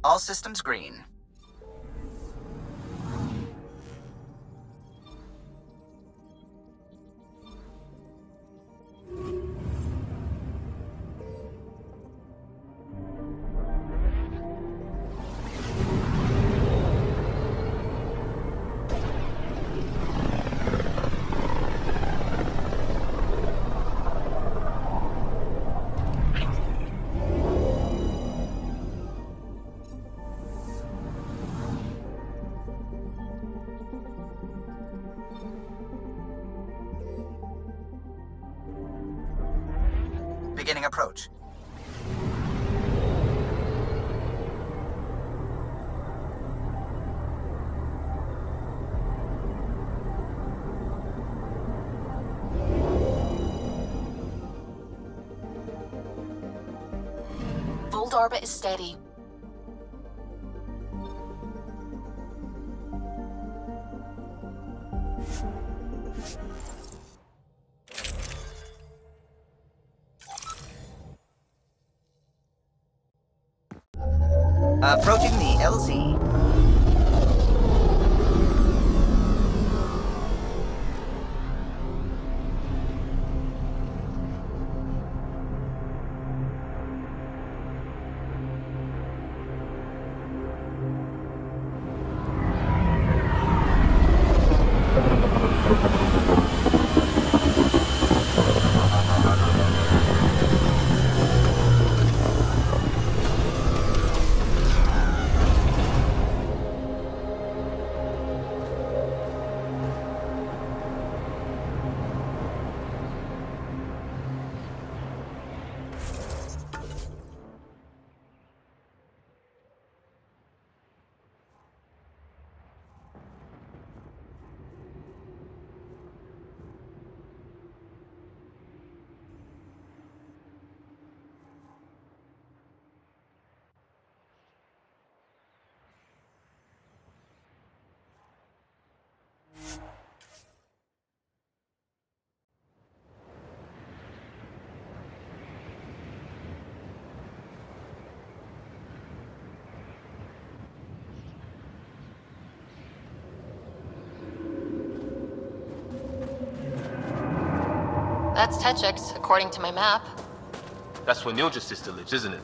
All systems green. Beginning approach. Fold orbit is steady. Approaching the LZ. That's Techix, according to my map. That's where Neil's sister lives, isn't it?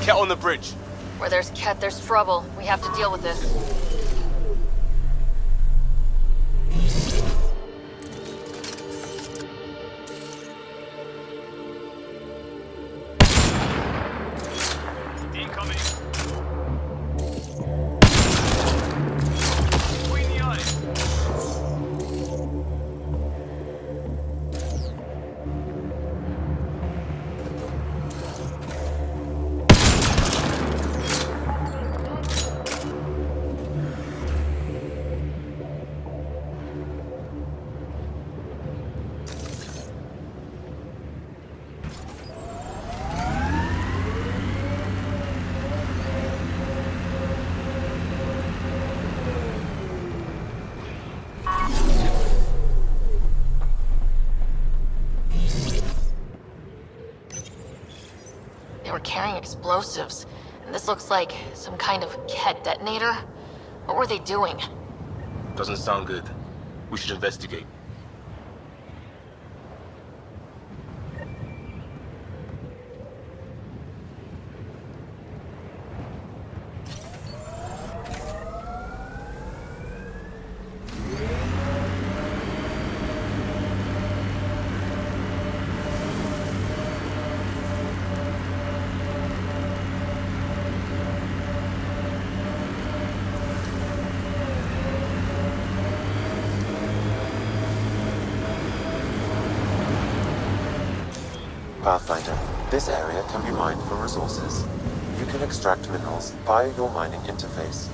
Get on the bridge. Where there's Ket, there's trouble. We have to deal with this. Incoming. Between the eyes. were carrying explosives. And this looks like some kind of Ket detonator. What were they doing? Doesn't sound good. We should investigate. Pathfinder, this area can be mined for resources. You can extract minerals via your mining interface.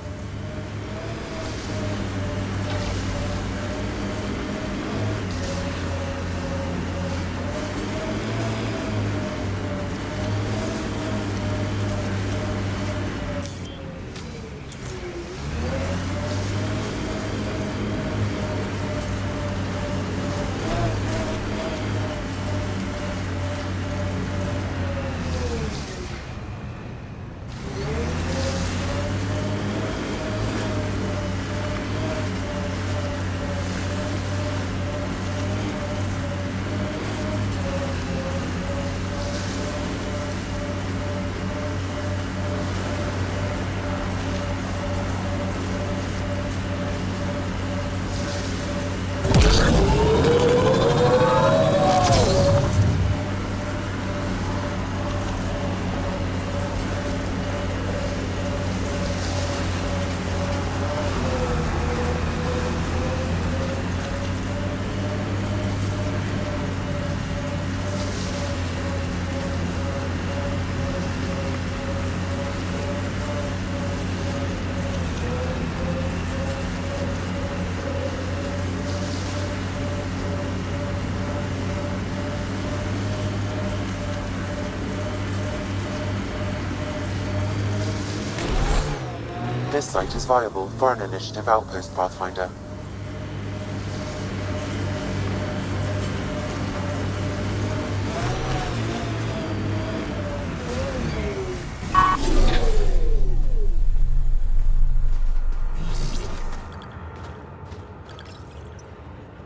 This site is viable for an initiative outpost, Pathfinder.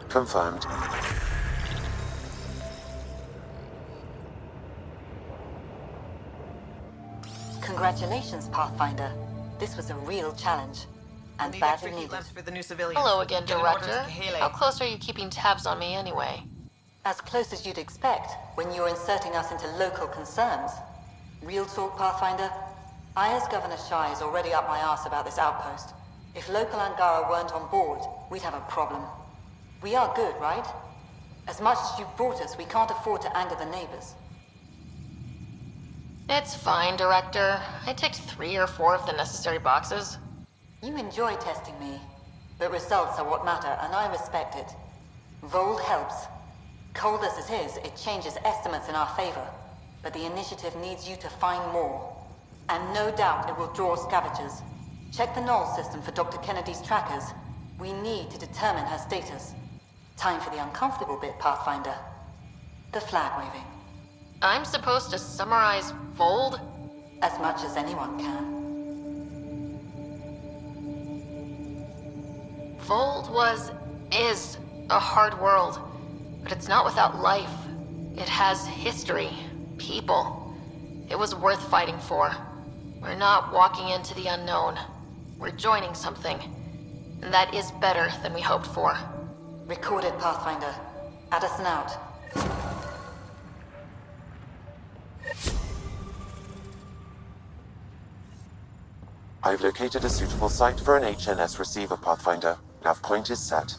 Confirmed. Congratulations, Pathfinder. This was a real challenge, and Need badly extra heat needed. lamps for the new civilians. Hello again, Get an order to Director. Kahele. How close are you keeping tabs on me anyway? As close as you'd expect when you're inserting us into local concerns. Real talk, Pathfinder? I, as Governor Shai, is already up my arse about this outpost. If local Angara weren't on board, we'd have a problem. We are good, right? As much as you've brought us, we can't afford to anger the neighbors. It's fine, Director. I ticked 3 or 4 of the necessary boxes. You enjoy testing me, but results are what matter, and I respect it. Vold helps. Cold as it is, it changes estimates in our favor, but the initiative needs you to find more. And no doubt it will draw scavengers. Check the null system for Dr. Kennedy's trackers. We need to determine her status. Time for the uncomfortable bit, Pathfinder. The flag waving. I'm supposed to summarize Vold? As much as anyone can. Vold is a hard world, but it's not without life. It has history, people. It was worth fighting for. We're not walking into the unknown. We're joining something. And that is better than we hoped for. Recorded, Pathfinder. Addison out. I've located a suitable site for an HNS receiver, Pathfinder. Nav point is set.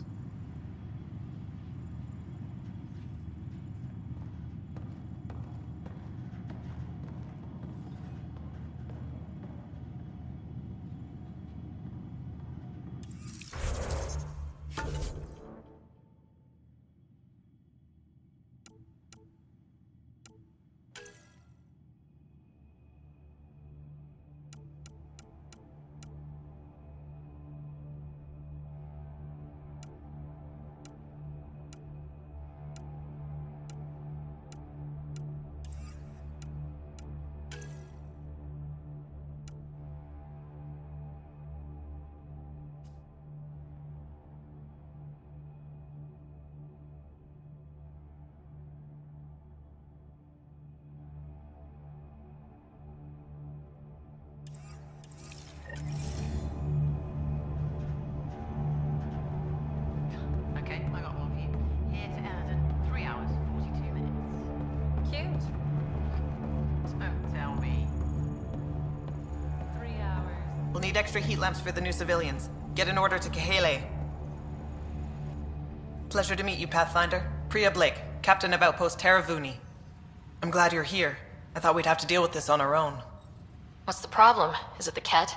We'll need extra heat lamps for the new civilians. Get an order to Kahele. Pleasure to meet you, Pathfinder. Priya Blake, Captain of Outpost Taravuni. I'm glad you're here. I thought we'd have to deal with this on our own. What's the problem? Is it the Ket?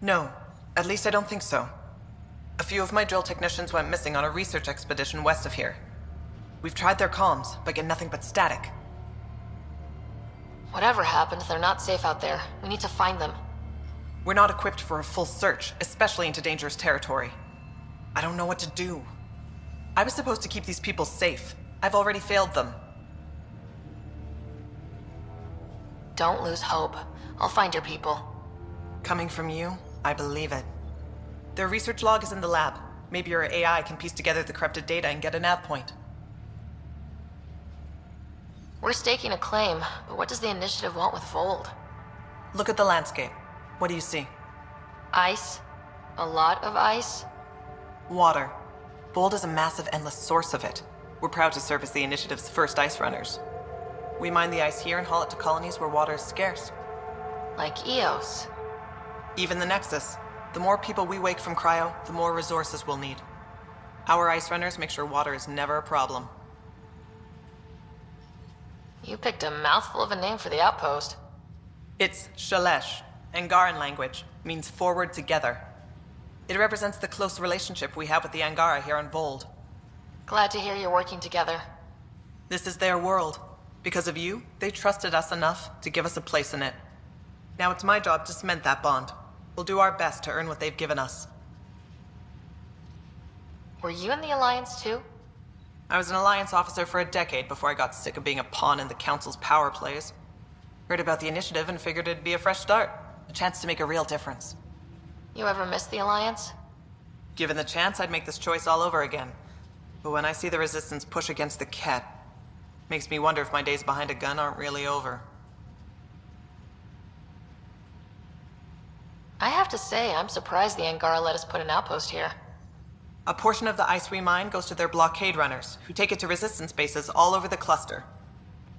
No, at least I don't think so. A few of my drill technicians went missing on a research expedition west of here. We've tried their comms, but get nothing but static. Whatever happened, they're not safe out there. We need to find them. We're not equipped for a full search, especially into dangerous territory. I don't know what to do. I was supposed to keep these people safe. I've already failed them. Don't lose hope. I'll find your people. Coming from you, I believe it. Their research log is in the lab. Maybe your AI can piece together the corrupted data and get a nav point. We're staking a claim, but what does the initiative want with Vold? Look at the landscape. What do you see? Ice? A lot of ice? Water. Vold is a massive, endless source of it. We're proud to serve as the initiative's first ice runners. We mine the ice here and haul it to colonies where water is scarce. Like Eos. Even the Nexus. The more people we wake from cryo, the more resources we'll need. Our ice runners make sure water is never a problem. You picked a mouthful of a name for the outpost. It's Shalesh. Angaran language. Means forward together. It represents the close relationship we have with the Angara here on Vold. Glad to hear you're working together. This is their world. Because of you, they trusted us enough to give us a place in it. Now it's my job to cement that bond. We'll do our best to earn what they've given us. Were you in the Alliance too? I was an Alliance officer for a decade before I got sick of being a pawn in the Council's power plays. Heard about the initiative and figured it'd be a fresh start. A chance to make a real difference. You ever miss the Alliance? Given the chance, I'd make this choice all over again. But when I see the Resistance push against the Ket, makes me wonder if my days behind a gun aren't really over. I have to say, I'm surprised the Angara let us put an outpost here. A portion of the ice we mine goes to their blockade runners, who take it to Resistance bases all over the cluster.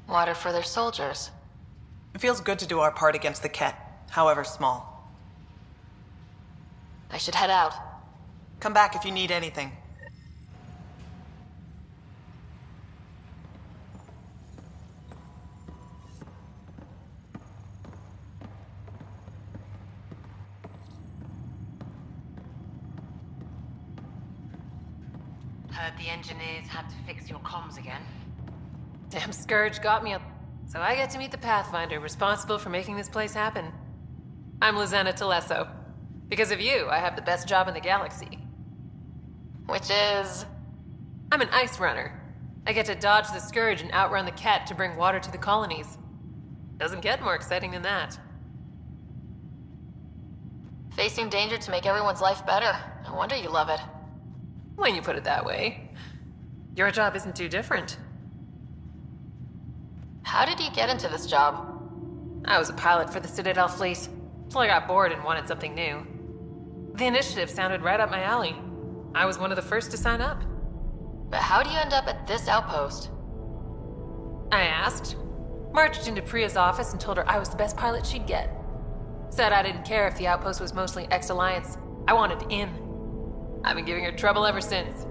Water for their soldiers. It feels good to do our part against the Ket, however small. I should head out. Come back if you need anything. Heard the engineers had to fix your comms again. Damn Scourge got me up. So I get to meet the Pathfinder responsible for making this place happen. I'm Lizana Telesso. Because of you, I have the best job in the galaxy. Which is... I'm an ice runner. I get to dodge the Scourge and outrun the Ket to bring water to the colonies. Doesn't get more exciting than that. Facing danger to make everyone's life better. No wonder you love it. When you put it that way. Your job isn't too different. How did you get into this job? I was a pilot for the Citadel fleet, till I got bored and wanted something new. The initiative sounded right up my alley. I was one of the first to sign up. But how do you end up at this outpost? I asked. Marched into Priya's office and told her I was the best pilot she'd get. Said I didn't care if the outpost was mostly ex-Alliance. I wanted in. I've been giving her trouble ever since.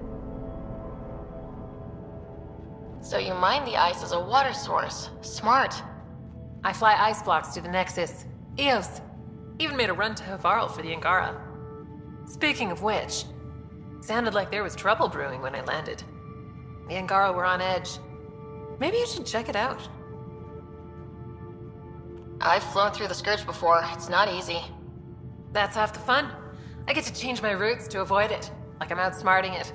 So you mine the ice as a water source. Smart. I fly ice blocks to the Nexus. Eos. Even made a run to Havarl for the Angara. Speaking of which, sounded like there was trouble brewing when I landed. The Angara were on edge. Maybe you should check it out. I've flown through the Scourge before. It's not easy. That's half the fun. I get to change my routes to avoid it, like I'm outsmarting it.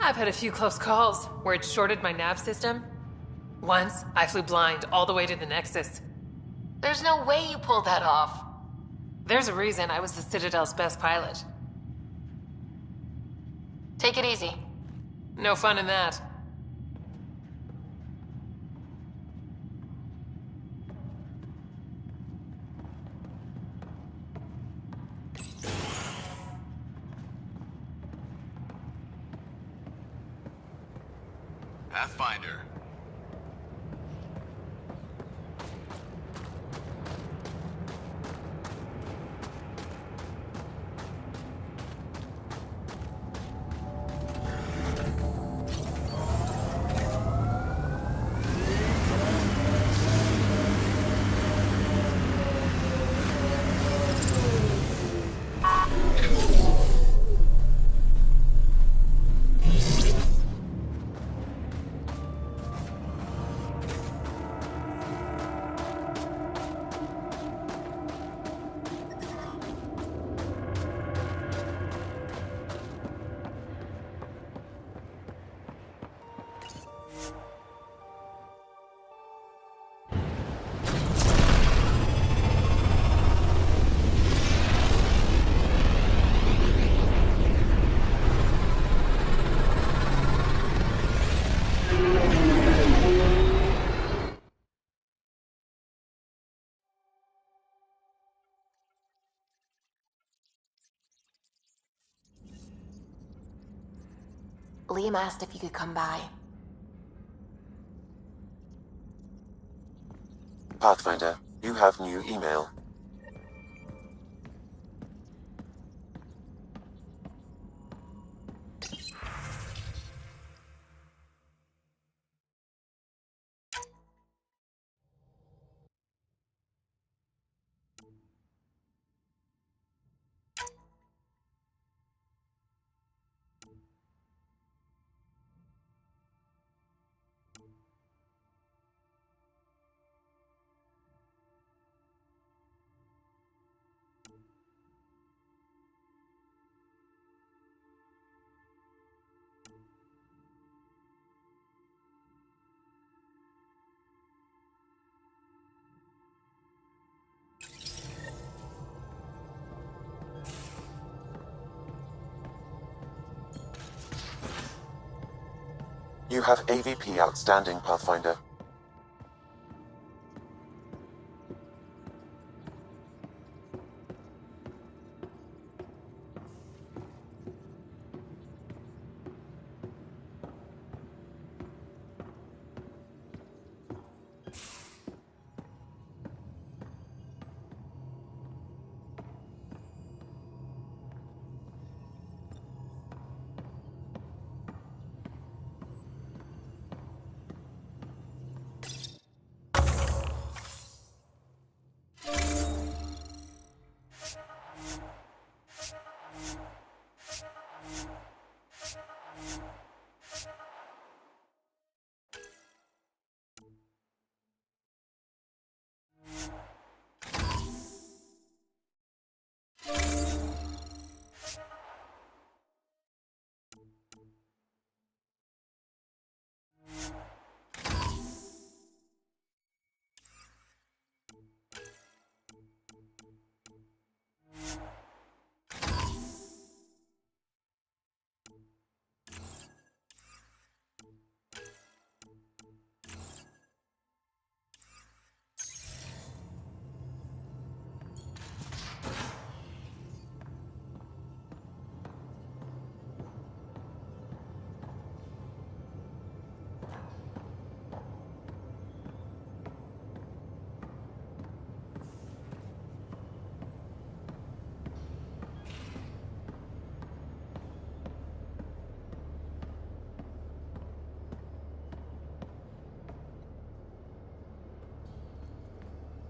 I've had a few close calls where it shorted my nav system. Once, I flew blind all the way to the Nexus. There's no way you pulled that off. There's a reason I was the Citadel's best pilot. Take it easy. No fun in that. Pathfinder. Liam asked if you could come by. Pathfinder, you have new email. You have AVP outstanding, Pathfinder.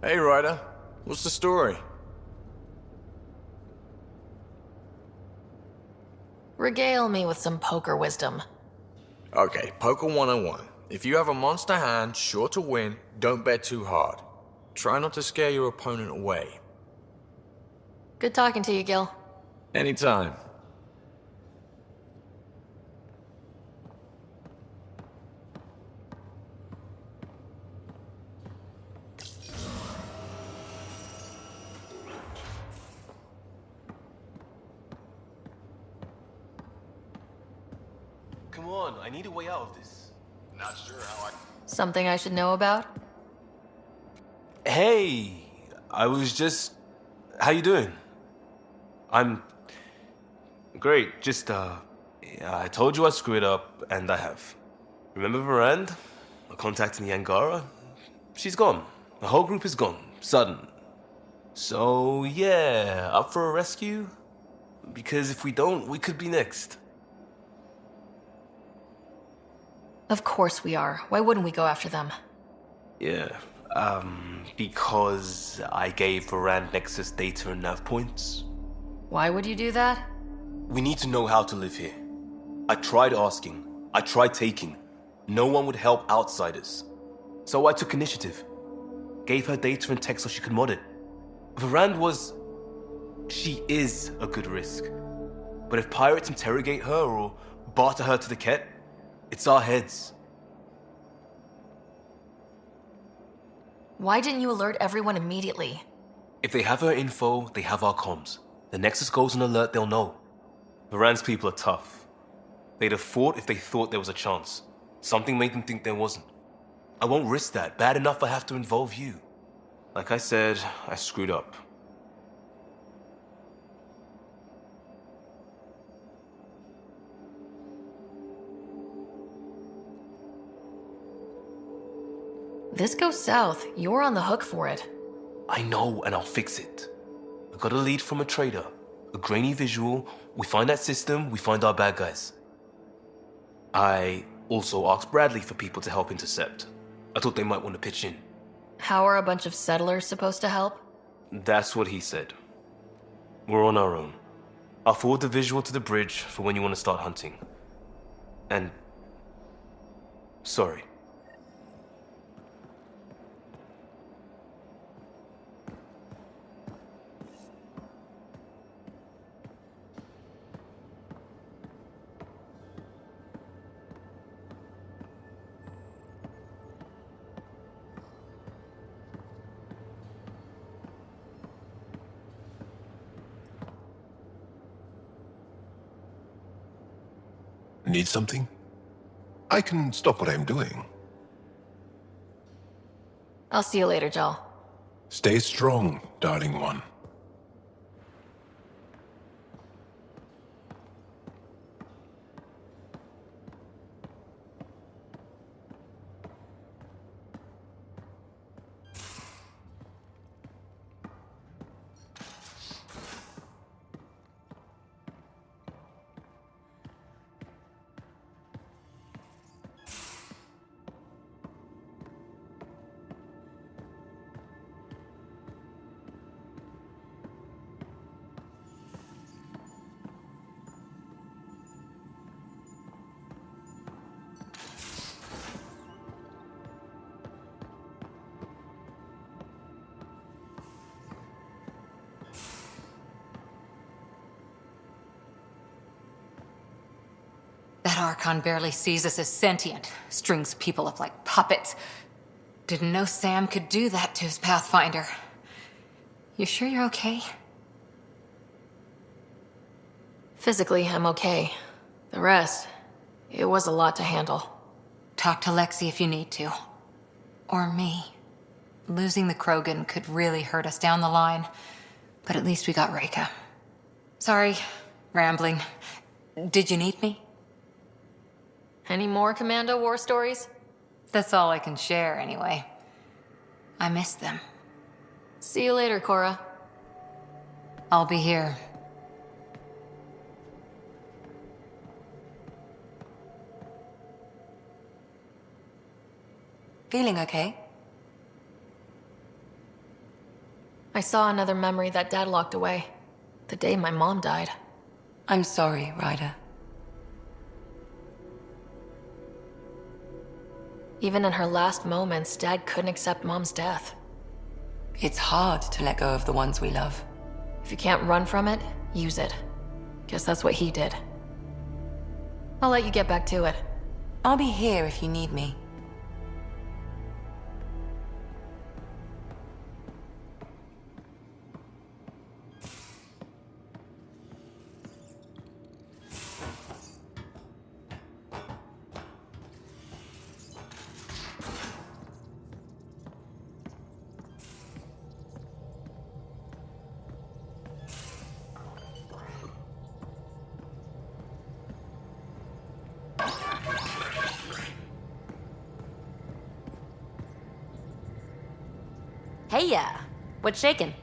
Hey, Ryder. What's the story? Regale me with some poker wisdom. Okay, poker 101. If you have a monster hand, sure to win, don't bet too hard. Try not to scare your opponent away. Good talking to you, Gil. Anytime. Come on, I need a way out of this. Not sure how I... Something I should know about? Hey, I was just... How you doing? I'm... Great, just, yeah, I told you I screwed up, and I have. Remember Varand? I contacted the Angara? She's gone. The whole group is gone. Sudden. So, yeah, up for a rescue? Because if we don't, we could be next. Of course we are. Why wouldn't we go after them? Yeah, because I gave Varand Nexus data and nav points. Why would you do that? We need to know how to live here. I tried asking. I tried taking. No one would help outsiders. So I took initiative. Gave her data and tech so she could mod it. Varand was... She is a good risk. But if pirates interrogate her or barter her to the Ket, it's our heads. Why didn't you alert everyone immediately? If they have her info, they have our comms. The Nexus goes on alert, they'll know. Varand's people are tough. They'd have fought if they thought there was a chance. Something made them think there wasn't. I won't risk that. Bad enough I have to involve you. Like I said, I screwed up. This goes south, you're on the hook for it. I know, and I'll fix it. I got a lead from a trader. A grainy visual. We find that system, we find our bad guys. I also asked Bradley for people to help intercept. I thought they might want to pitch in. How are a bunch of settlers supposed to help? That's what he said. We're on our own. I'll forward the visual to the bridge for when you want to start hunting. And... sorry. Need something? I can stop what I'm doing. I'll see you later, Joel. Stay strong, darling one. That Archon barely sees us as sentient, strings people up like puppets. Didn't know Sam could do that to his Pathfinder. You sure you're okay? Physically, I'm okay. The rest, it was a lot to handle. Talk to Lexi if you need to. Or me. Losing the Krogan could really hurt us down the line, but at least we got Reka. Sorry, rambling. Did you need me? Any more Commando war stories? That's all I can share, anyway. I miss them. See you later, Cora. I'll be here. Feeling okay? I saw another memory that Dad locked away. The day my mom died. I'm sorry, Ryder. Even in her last moments, Dad couldn't accept Mom's death. It's hard to let go of the ones we love. If you can't run from it, use it. Guess that's what he did. I'll let you get back to it. I'll be here if you need me. Hey, what's shaking?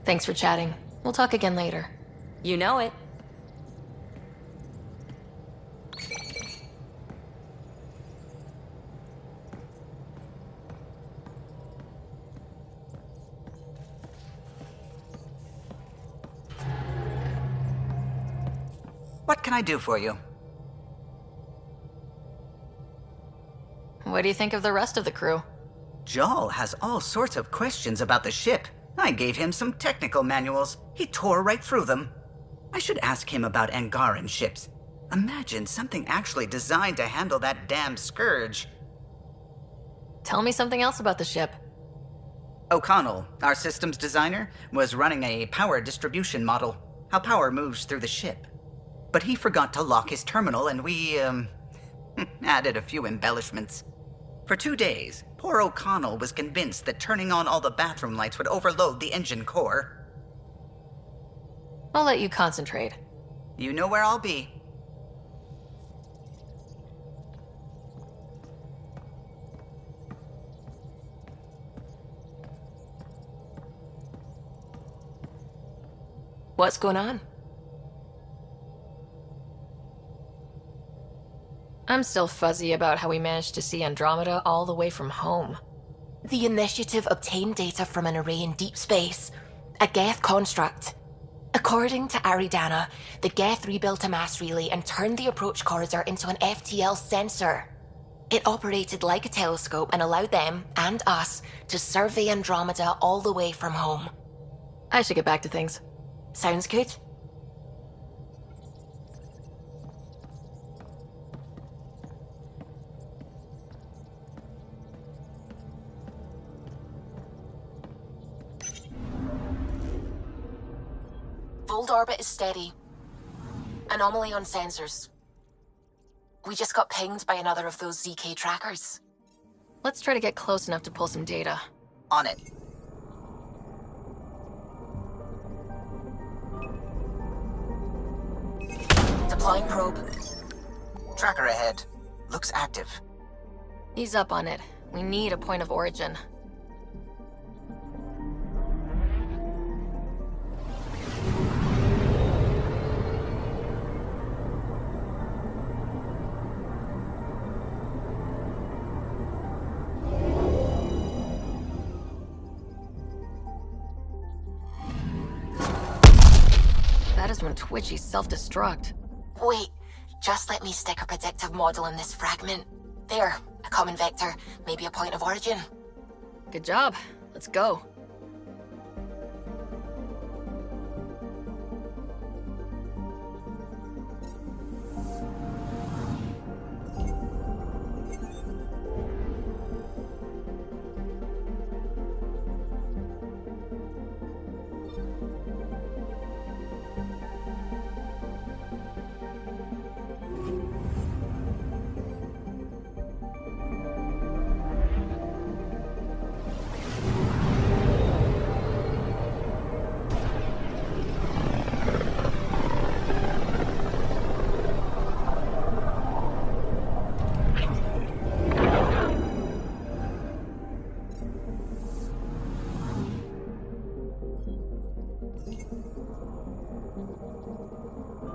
Thanks for chatting. We'll talk again later. You know it. What can I do for you? What do you think of the rest of the crew? Joel has all sorts of questions about the ship. I gave him some technical manuals. He tore right through them. I should ask him about Angaran ships. Imagine something actually designed to handle that damn scourge. Tell me something else about the ship. O'Connell, our systems designer, was running a power distribution model, how power moves through the ship. But he forgot to lock his terminal and we, added a few embellishments. For 2 days, poor O'Connell was convinced that turning on all the bathroom lights would overload the engine core. I'll let you concentrate. You know where I'll be. What's going on? I'm still fuzzy about how we managed to see Andromeda all the way from home. The Initiative obtained data from an array in deep space, a Geth construct. According to Aridana, the Geth rebuilt a mass relay and turned the approach corridor into an FTL sensor. It operated like a telescope and allowed them, and us, to survey Andromeda all the way from home. I should get back to things. Sounds good? Fold orbit is steady. Anomaly on sensors. We just got pinged by another of those ZK trackers. Let's try to get close enough to pull some data. On it. Deploying probe. Tracker ahead. Looks active. Ease up on it. We need a point of origin. That is when Twitchy self-destruct. Wait, just let me stick a predictive model in this fragment. There, a common vector, maybe a point of origin. Good job. Let's go.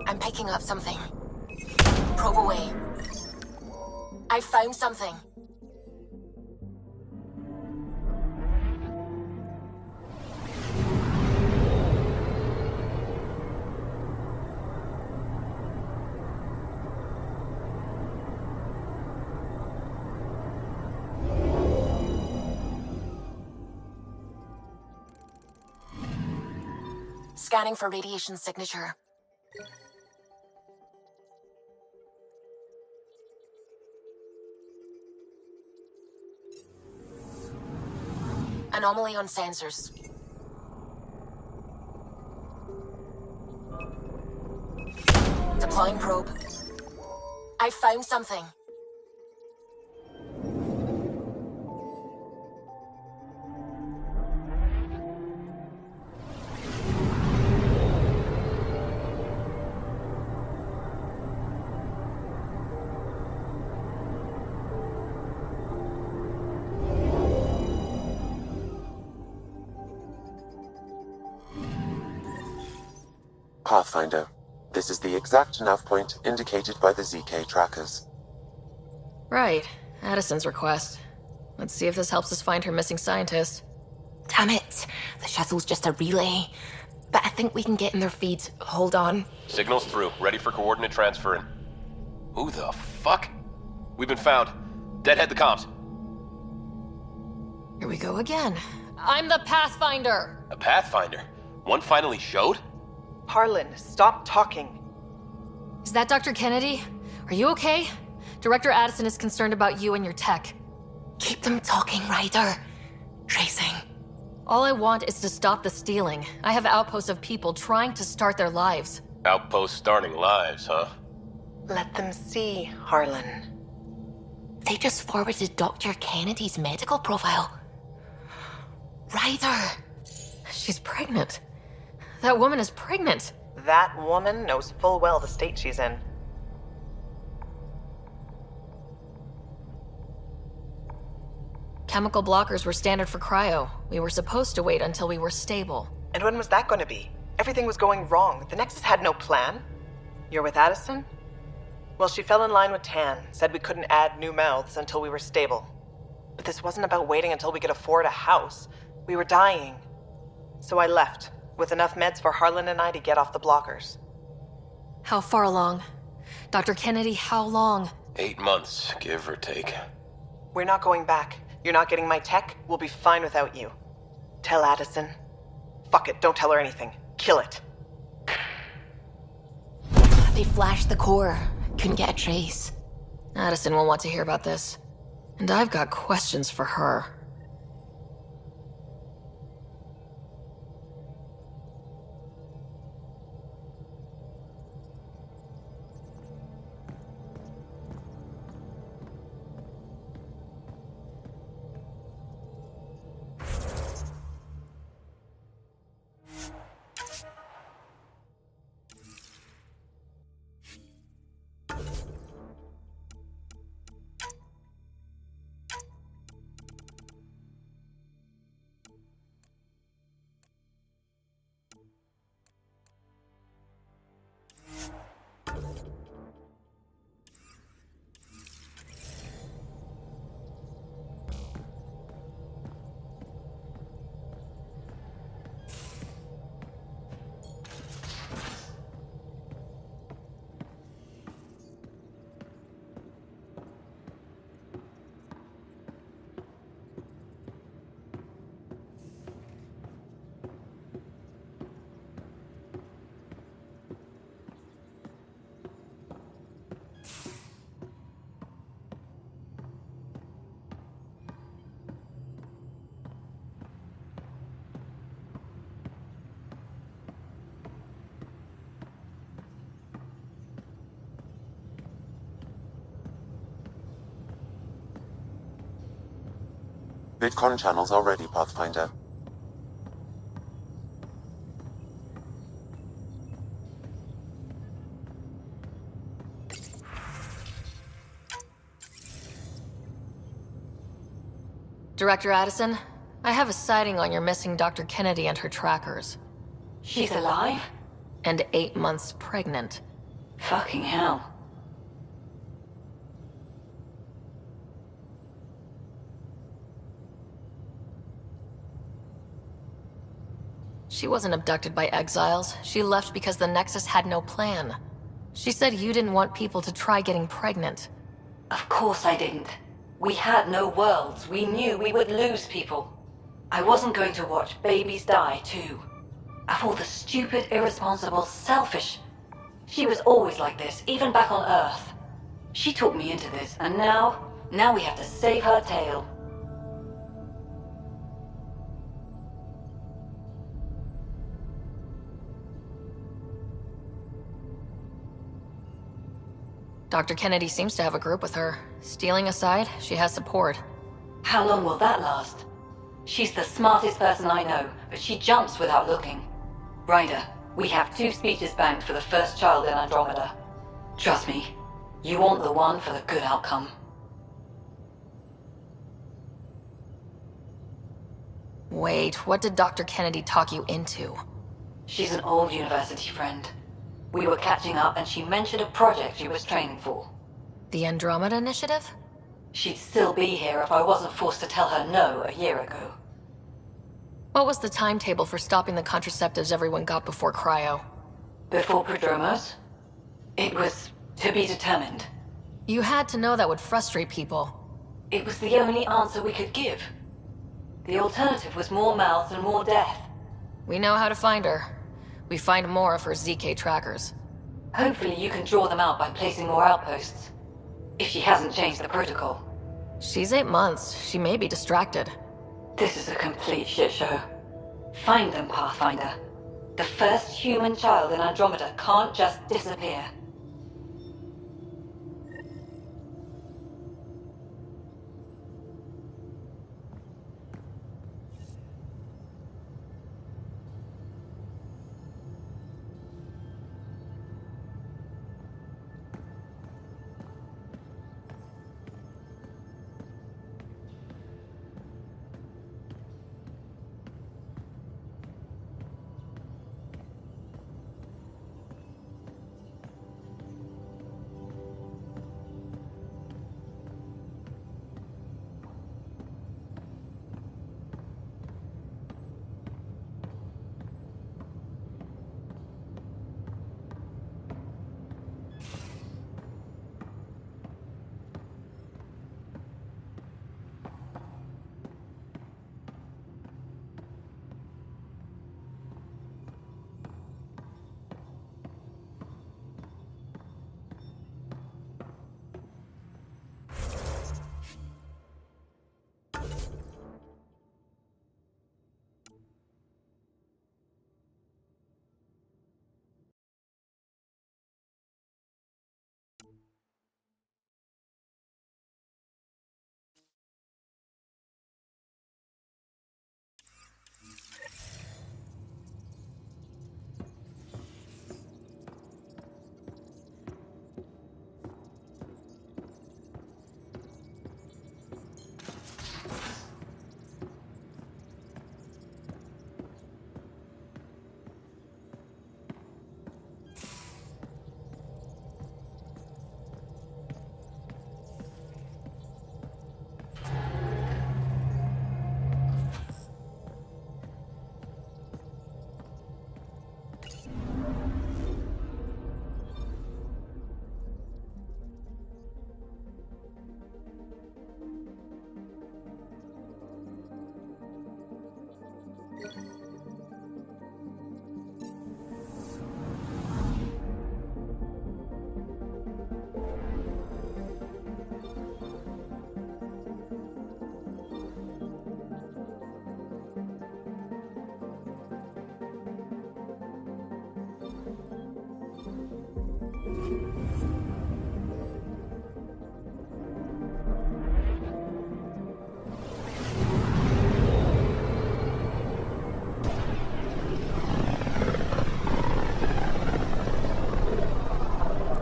I'm picking up something. Probe away. I found something. Scanning for radiation signature. Anomaly on sensors. Deploying probe. I found something. Pathfinder, this is the exact nav point indicated by the ZK trackers. Right. Addison's request. Let's see if this helps us find her missing scientist. Damn it. The shuttle's just a relay. But I think we can get in their feed. Hold on. Signal's through. Ready for coordinate transferring. Who the fuck? We've been found. Deadhead the comms. Here we go again. I'm the Pathfinder! A Pathfinder? One finally showed? Harlan, stop talking. Is that Dr. Kennedy? Are you okay? Director Addison is concerned about you and your tech. Keep them talking, Ryder. Tracing. All I want is to stop the stealing. I have outposts of people trying to start their lives. Outpost starting lives, huh? Let them see, Harlan. They just forwarded Dr. Kennedy's medical profile. Ryder! She's pregnant. That woman is pregnant. That woman knows full well the state she's in. Chemical blockers were standard for cryo. We were supposed to wait until we were stable. And when was that going to be? Everything was going wrong. The Nexus had no plan. You're with Addison? Well, she fell in line with Tan, said we couldn't add new mouths until we were stable. But this wasn't about waiting until we could afford a house. We were dying. So I left, with enough meds for Harlan and I to get off the blockers. How far along? Dr. Kennedy, how long? 8 months, give or take. We're not going back. You're not getting my tech. We'll be fine without you. Tell Addison. Fuck it, don't tell her anything. Kill it. They flashed the core. Couldn't get a trace. Addison will want to hear about this. And I've got questions for her. VidCon channels are ready, Pathfinder. Director Addison, I have a sighting on your missing Dr. Kennedy and her trackers. She's alive? And 8 months pregnant. Fucking hell. She wasn't abducted by exiles. She left because the Nexus had no plan. She said you didn't want people to try getting pregnant. Of course I didn't. We had no worlds. We knew we would lose people. I wasn't going to watch babies die, too. Of all the stupid, irresponsible, selfish... She was always like this, even back on Earth. She talked me into this, and now we have to save her tail. Dr. Kennedy seems to have a group with her. Stealing aside, she has support. How long will that last? She's the smartest person I know, but she jumps without looking. Ryder, we have 2 speeches banked for the first child in Andromeda. Trust me, you want the one for the good outcome. Wait, what did Dr. Kennedy talk you into? She's an old university friend. We were catching up and she mentioned a project she was training for. The Andromeda Initiative? She'd still be here if I wasn't forced to tell her no a year ago. What was the timetable for stopping the contraceptives everyone got before cryo? Before Prodromos? It was to be determined. You had to know that would frustrate people. It was the only answer we could give. The alternative was more mouths and more death. We know how to find her. We find more of her ZK trackers. Hopefully you can draw them out by placing more outposts. If she hasn't changed the protocol. She's 8 months. She may be distracted. This is a complete shit show. Find them, Pathfinder. The first human child in Andromeda can't just disappear.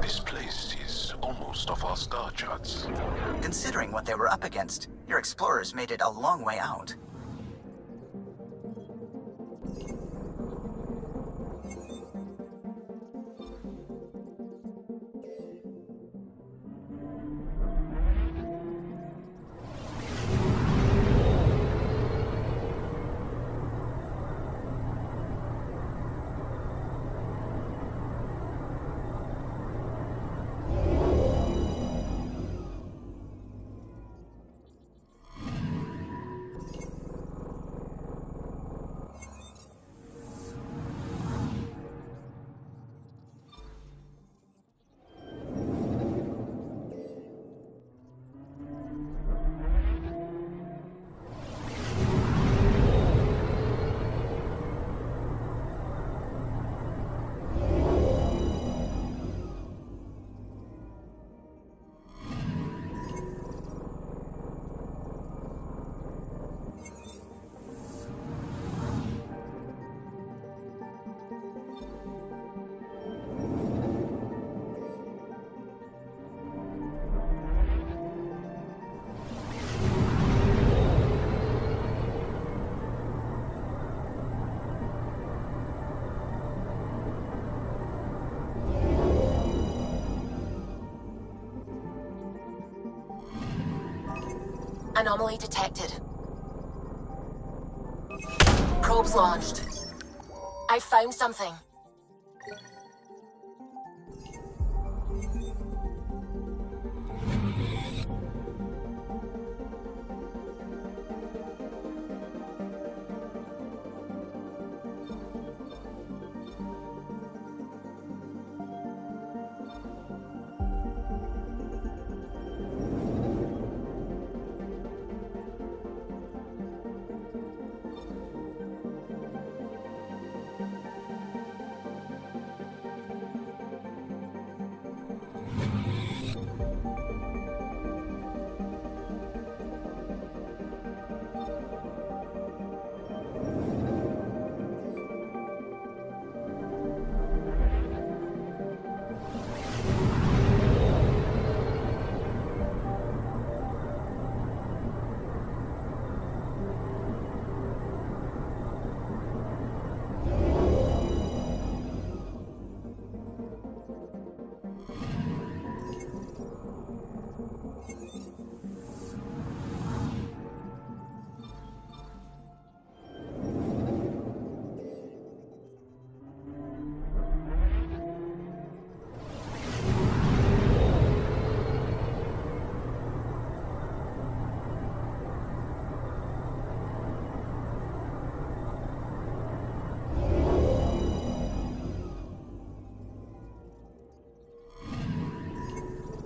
This place is almost off our star charts. Considering what they were up against, your explorers made it a long way out. Anomaly detected. Probes launched. I found something.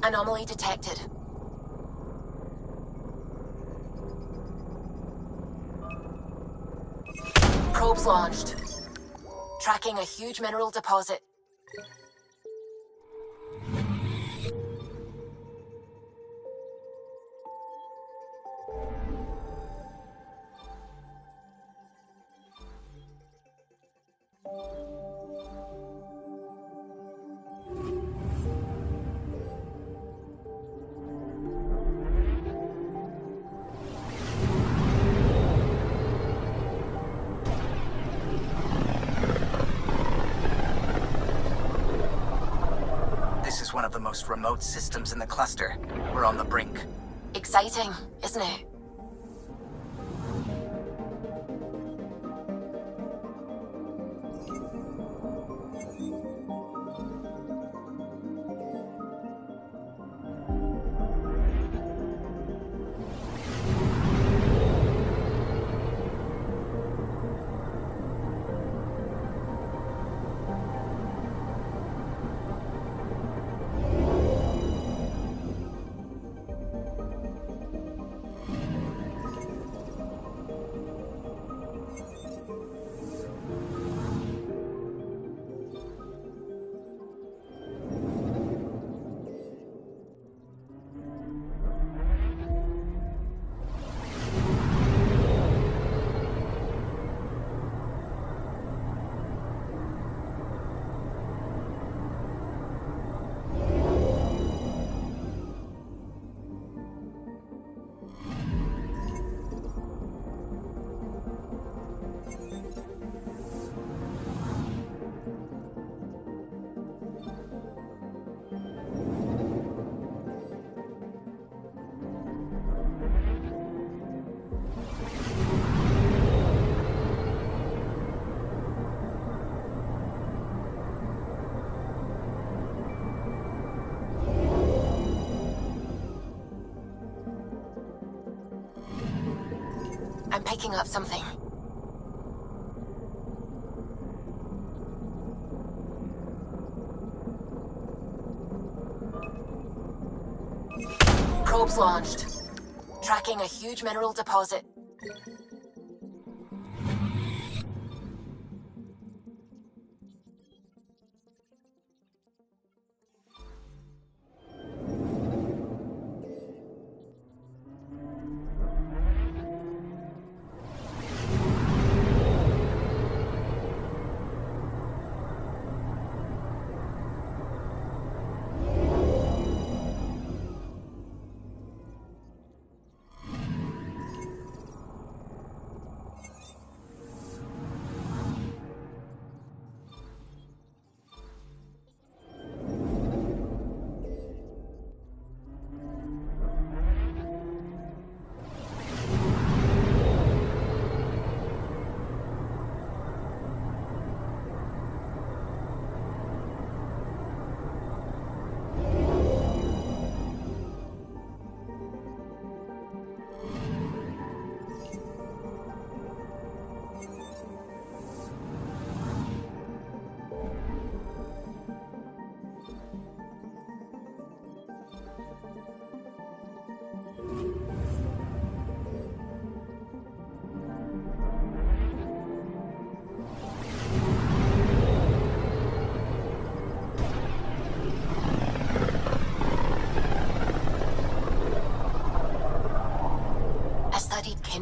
Anomaly detected. Probes launched. Tracking a huge mineral deposit. One of the most remote systems in the cluster. We're on the brink. Exciting, isn't it? picking up something. Probes launched. Tracking a huge mineral deposit.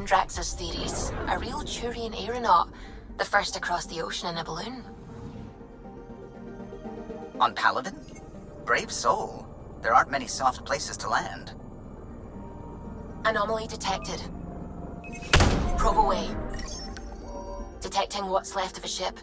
Drax's theories. A real Turian aeronaut. The first to cross the ocean in a balloon. On Paladin? Brave soul. There aren't many soft places to land. Anomaly detected. Probe away. Detecting what's left of a ship.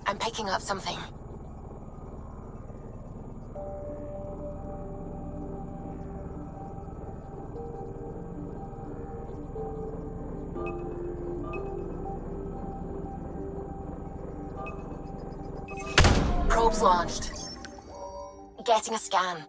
I'm picking up something. Probes launched. Getting a scan.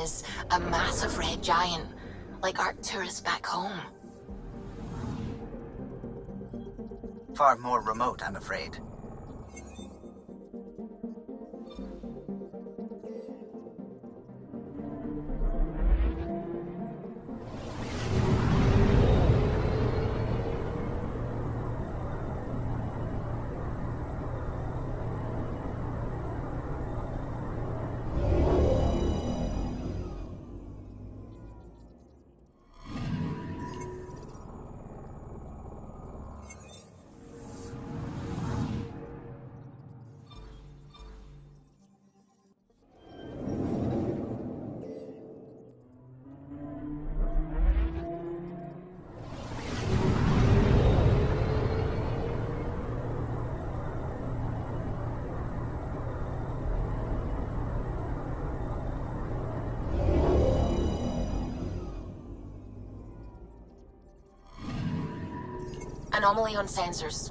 is a massive red giant, like our tourists back home. Far more remote, I'm afraid. Anomaly on sensors.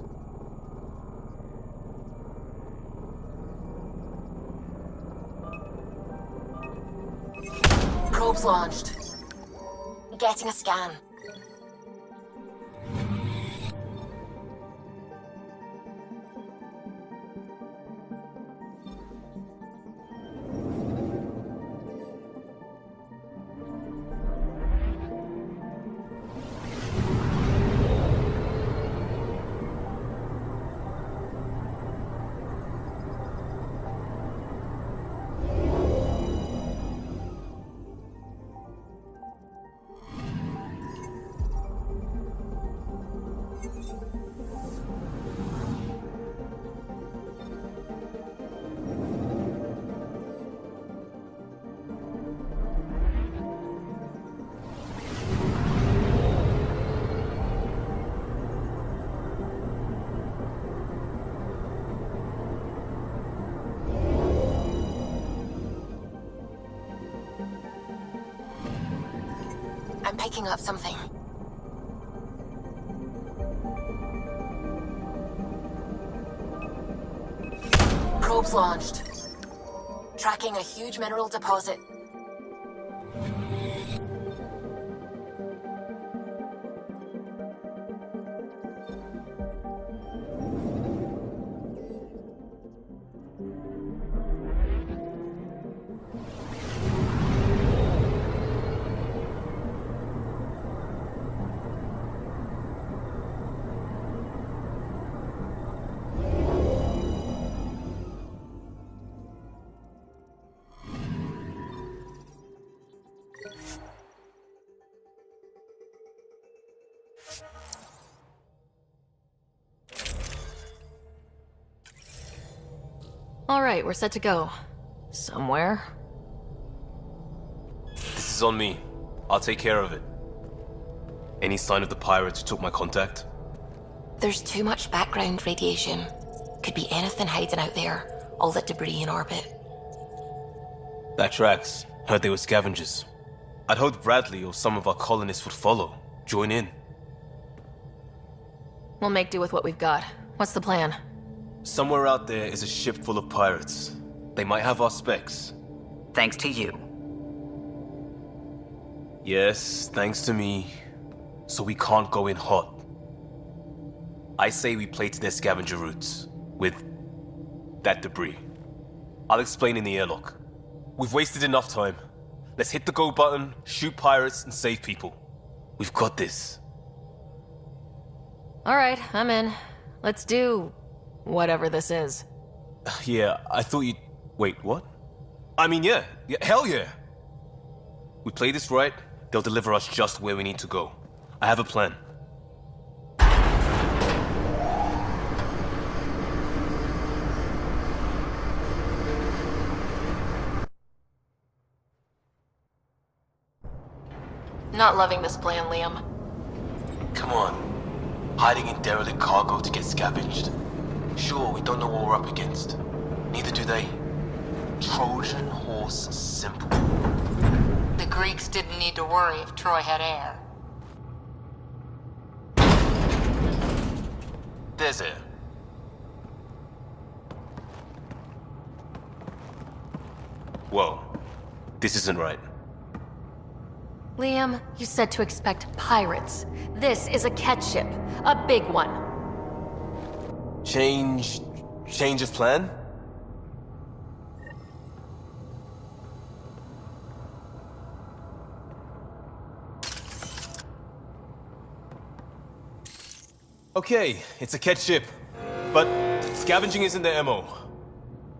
Probes launched. Getting a scan. I'm picking up something. Probes launched. Tracking a huge mineral deposit. Alright, we're set to go. Somewhere. This is on me. I'll take care of it. Any sign of the pirates who took my contact? There's too much background radiation. Could be anything hiding out there. All that debris in orbit. That tracks. Heard they were scavengers. I'd hoped Bradley or some of our colonists would follow. Join in. We'll make do with what we've got. What's the plan? Somewhere out there is a ship full of pirates. They might have our specs. Thanks to you. Yes, thanks to me. So we can't go in hot. I say we play to their scavenger routes. With that debris. I'll explain in the airlock. We've wasted enough time. Let's hit the go button, shoot pirates, and save people. We've got this. Alright, I'm in. Let's do whatever this is. Yeah, I thought you'd... Wait, what? I mean, yeah, hell yeah! We play this right, they'll deliver us just where we need to go. I have a plan. Not loving this plan, Liam. Come on. Hiding in derelict cargo to get scavenged. Sure, we don't know what we're up against. Neither do they. Trojan horse simple. The Greeks didn't need to worry if Troy had air. There's air. Whoa. This isn't right. Liam, you said to expect pirates. This is a catch ship. A big one. Change of plan? Okay, it's a catch ship, but scavenging isn't their MO.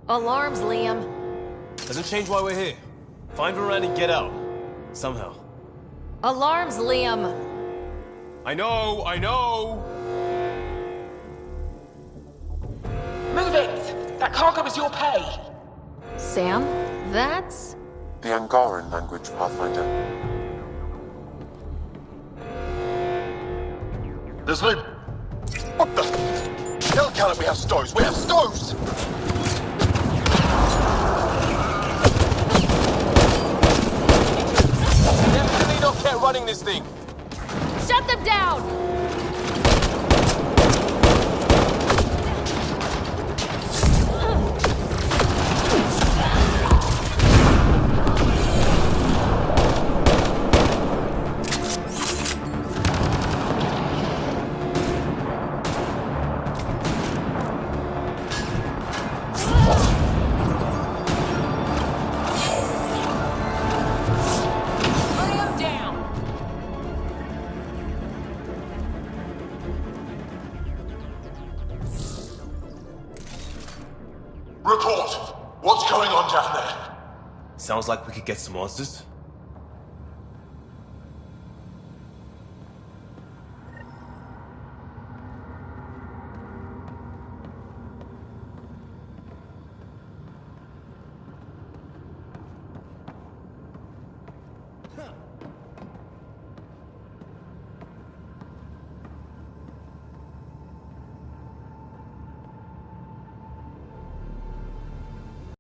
Alarms, Liam. Doesn't change why we're here. Find Varane and get out. Somehow. Alarms, Liam. I know! Move it! That cargo is your pay! Sam, that's... The Angaran language, Pathfinder. There's no... What the... Hell, Callum, we have stoves! We have stoves! Definitely not kept running this thing. Shut them down! Report! What's going on down there? Sounds like we could get some answers.